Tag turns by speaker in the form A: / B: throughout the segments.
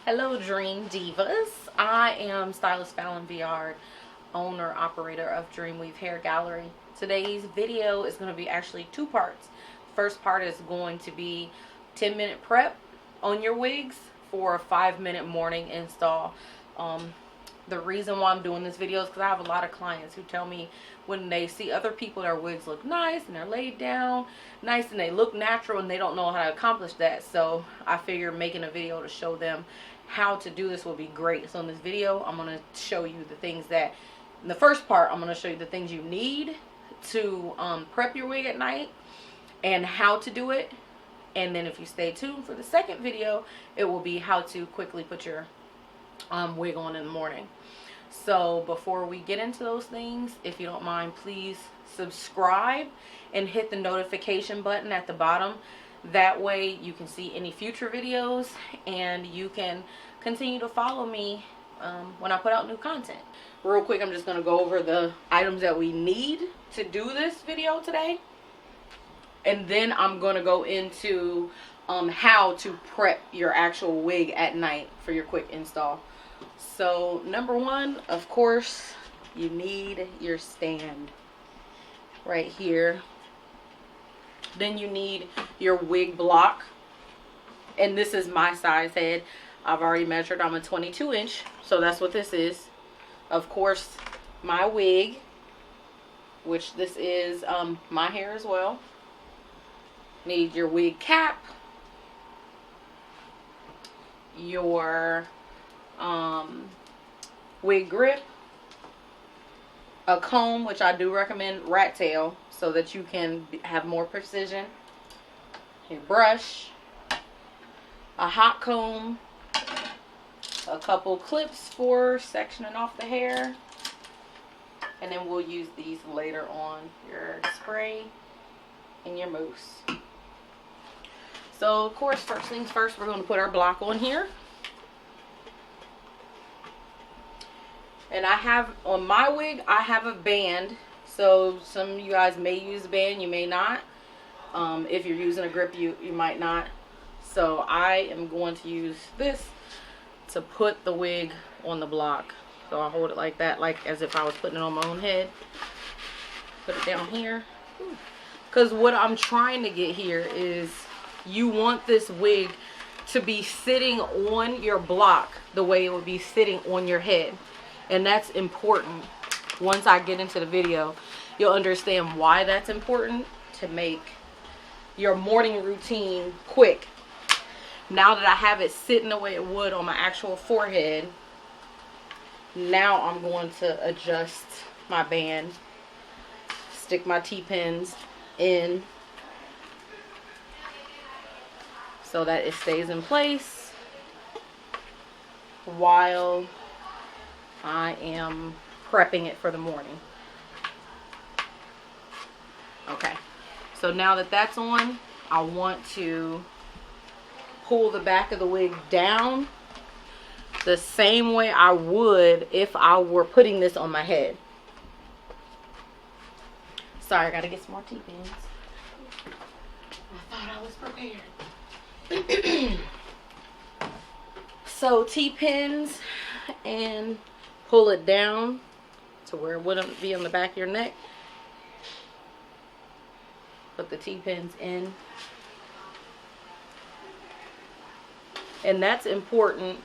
A: Hello Dream Divas. I am stylist Fallon VR, owner operator of Dreamweave Hair Gallery. Today's video is going to be actually two parts. First part is going to be 10-minute prep on your wigs for a 5-minute morning install. The reason why I'm doing this video is because I have a lot of clients who tell me when they see other people, their wigs look nice and they're laid down nice and they look natural and they don't know how to accomplish that. So I figure making a video to show them how to do this will be great. So in this video, I'm going to show you the things that, in the first part, I'm going to show you the things you need to prep your wig at night and how to do it. And then if you stay tuned for the second video, it will be how to quickly put your wig on in the morning. So before we get into those things, if you don't mind, please subscribe and hit the notification button at the bottom. That way you can see any future videos and you can continue to follow me when I put out new content. Real quick, I'm just going to go over the items that we need to do this video today. And then I'm going to go into how to prep your actual wig at night for your quick install. So number one, of course, you need your stand right here. Then you need your wig block, and this is my size head. I've already measured. I'm a 22-inch, so that's what this is. Of course, my wig, which this is my hair as well. Need your wig cap, your wig grip, a comb, which I do recommend rat tail so that you can have more precision, a brush, a hot comb, a couple clips for sectioning off the hair, and then we'll use these later on, your spray and your mousse. So of course, first things first, we're going to put our block on here. And I have, on my wig, I have a band. So some of you guys may use a band, you may not. If you're using a grip, you might not. So I am going to use this to put the wig on the block. So I hold it like that, like as if I was putting it on my own head. Put it down here. Because what I'm trying to get here is you want this wig to be sitting on your block the way it would be sitting on your head. And that's important. Once I get into the video, you'll understand why that's important to make your morning routine quick. Now that I have it sitting the way it would on my actual forehead, now I'm going to adjust my band, stick my T-pins in so that it stays in place while I am prepping it for the morning. Okay, so now that that's on, I want to pull the back of the wig down the same way I would if I were putting this on my head. Sorry, I gotta get some more T-pins. I thought I was prepared. So T-pins, and pull it down to where it wouldn't be on the back of your neck. Put the T-pins in. And that's important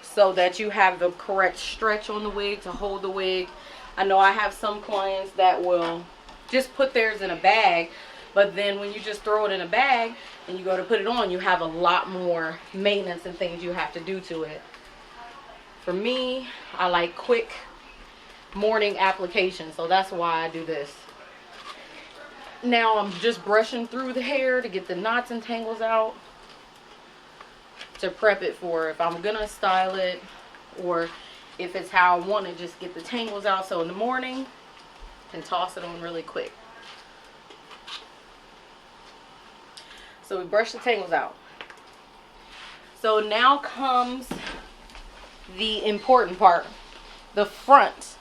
A: so that you have the correct stretch on the wig to hold the wig. I know I have some clients that will just put theirs in a bag, but then when you just throw it in a bag and you go to put it on, you have a lot more maintenance and things you have to do to it. For me, I like quick morning application, so that's why I do this. Now I'm just brushing through the hair to get the knots and tangles out to prep it for if I'm gonna style it, or if it's how I want to just get the tangles out, so in the morning and toss it on really quick. So we brush the tangles out. So now comes the important part, the front.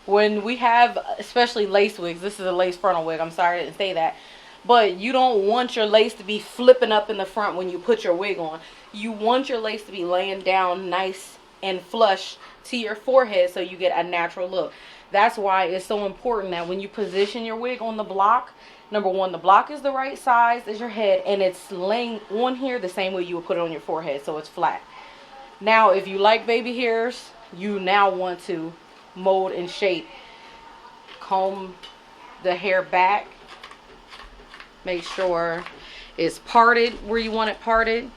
A: When we have, especially lace wigs, this is a lace frontal wig, I'm sorry I didn't say that, but you don't want your lace to be flipping up in the front when you put your wig on. You want your lace to be laying down nice and flush to your forehead so you get a natural look. That's why it's so important that when you position your wig on the block, number one, the block is the right size as your head, and it's laying on here the same way you would put it on your forehead, so it's flat. Now, if you like baby hairs, you now want to mold and shape. Comb the hair back. Make sure it's parted where you want it parted.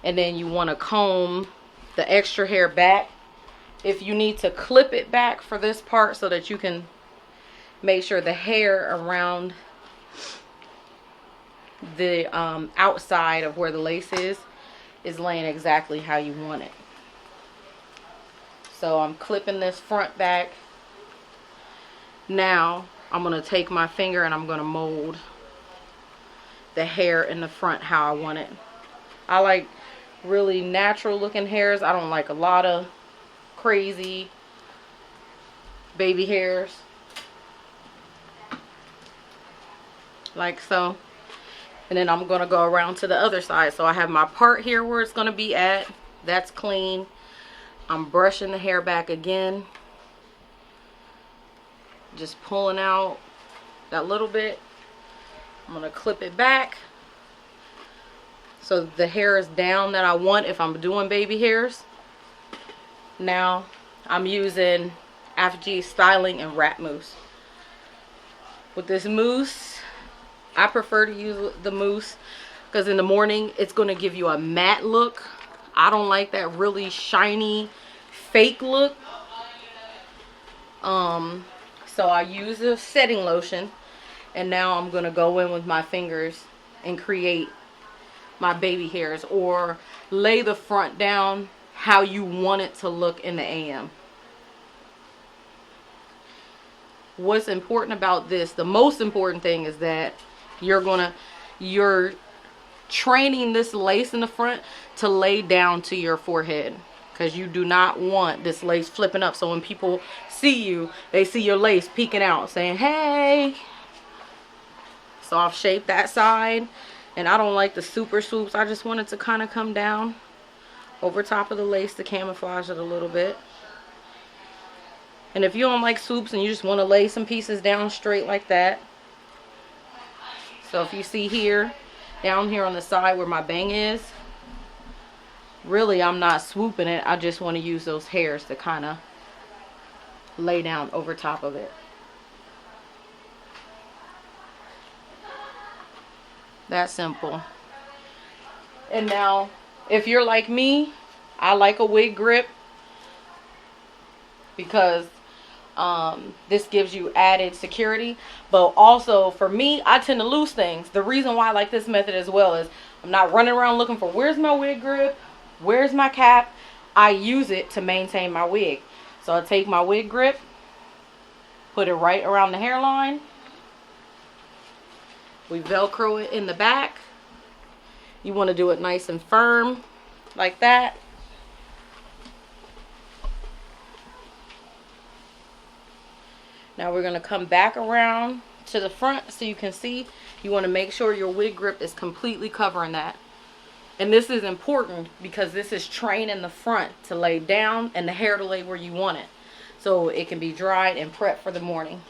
A: And then you want to comb the extra hair back. If you need to clip it back for this part so that you can make sure the hair around the outside of where the lace is laying exactly how you want it. So I'm clipping this front back. Now I'm going to take my finger and I'm going to mold the hair in the front how I want it. I like really natural looking hairs. I don't like a lot of crazy baby hairs. Like so. And then I'm going to go around to the other side. So I have my part here where it's going to be at. That's clean. I'm brushing the hair back again. Just pulling out that little bit. I'm going to clip it back so the hair is down that I want if I'm doing baby hairs. Now I'm using FG styling and wrap mousse. With this mousse, I prefer to use the mousse because in the morning it's going to give you a matte look. I don't like that really shiny fake look. So I use a setting lotion, and now I'm going to go in with my fingers and create my baby hairs, or lay the front down how you want it to look in the AM. What's important about this, the most important thing, is that you're training this lace in the front to lay down to your forehead, because you do not want this lace flipping up. So when people see you, they see your lace peeking out saying, hey. So I've shaped that side, and I don't like the super swoops. I just want it to kind of come down over top of the lace to camouflage it a little bit. And if you don't like swoops and you just want to lay some pieces down straight like that. So if you see here, down here on the side where my bang is, really I'm not swooping it. I just want to use those hairs to kind of lay down over top of it. That simple. And now, if you're like me, I like a wig grip because this gives you added security. But also for me, I tend to lose things. The reason why I like this method as well is I'm not running around looking for where's my wig grip, where's my cap. I use it to maintain my wig. So I take my wig grip, put it right around the hairline. We Velcro it in the back. You want to do it nice and firm like that. Now we're going to come back around to the front so you can see. You want to make sure your wig grip is completely covering that. And this is important because this is training the front to lay down and the hair to lay where you want it, so it can be dried and prepped for the morning.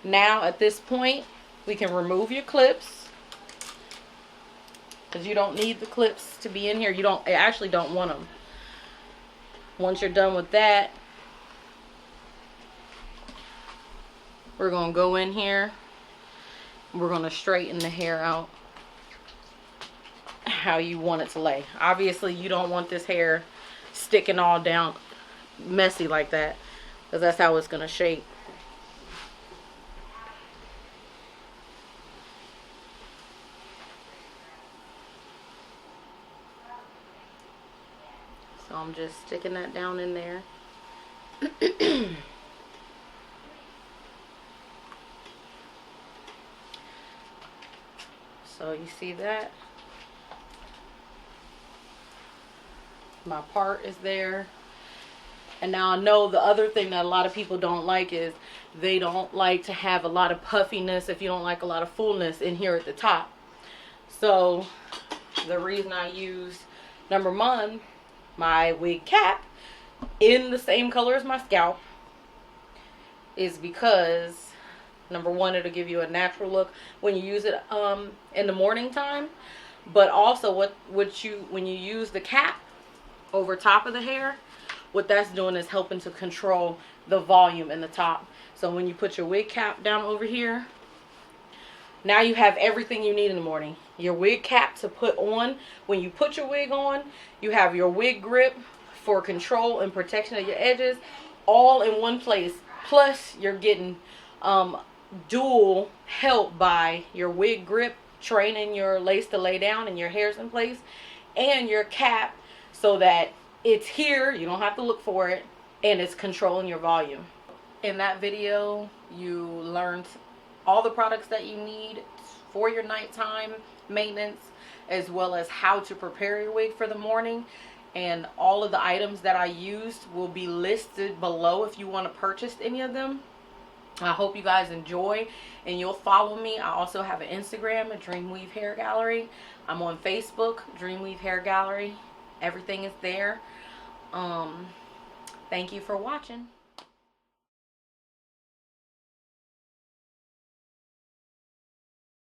A: Now at this point, we can remove your clips because you don't need the clips to be in here. You actually don't want them. Once you're done with that, we're going to go in here. We're going to straighten the hair out how you want it to lay. Obviously, you don't want this hair sticking all down messy like that, because that's how it's going to shape. So I'm just sticking that down in there. So you see that? My part is there. And now I know the other thing that a lot of people don't like is they don't like to have a lot of puffiness, if you don't like a lot of fullness in here at the top. So the reason I use number one, my wig cap, in the same color as my scalp, is because number one, it'll give you a natural look when you use it in the morning time. But also when you use the cap over top of the hair, what that's doing is helping to control the volume in the top. So when you put your wig cap down over here, now you have everything you need in the morning. Your wig cap to put on when you put your wig on. You have your wig grip for control and protection of your edges, all in one place. Plus you're getting dual help by your wig grip, training your lace to lay down and your hair's in place, and your cap so that it's here, you don't have to look for it, and it's controlling your volume. In that video, you learned all the products that you need for your nighttime maintenance, as well as how to prepare your wig for the morning. And all of the items that I used will be listed below if you want to purchase any of them. I hope you guys enjoy, and you'll follow me. I also have an Instagram, a Dreamweave Hair Gallery. I'm on Facebook, Dreamweave Hair Gallery. Everything is there. Thank you for watching.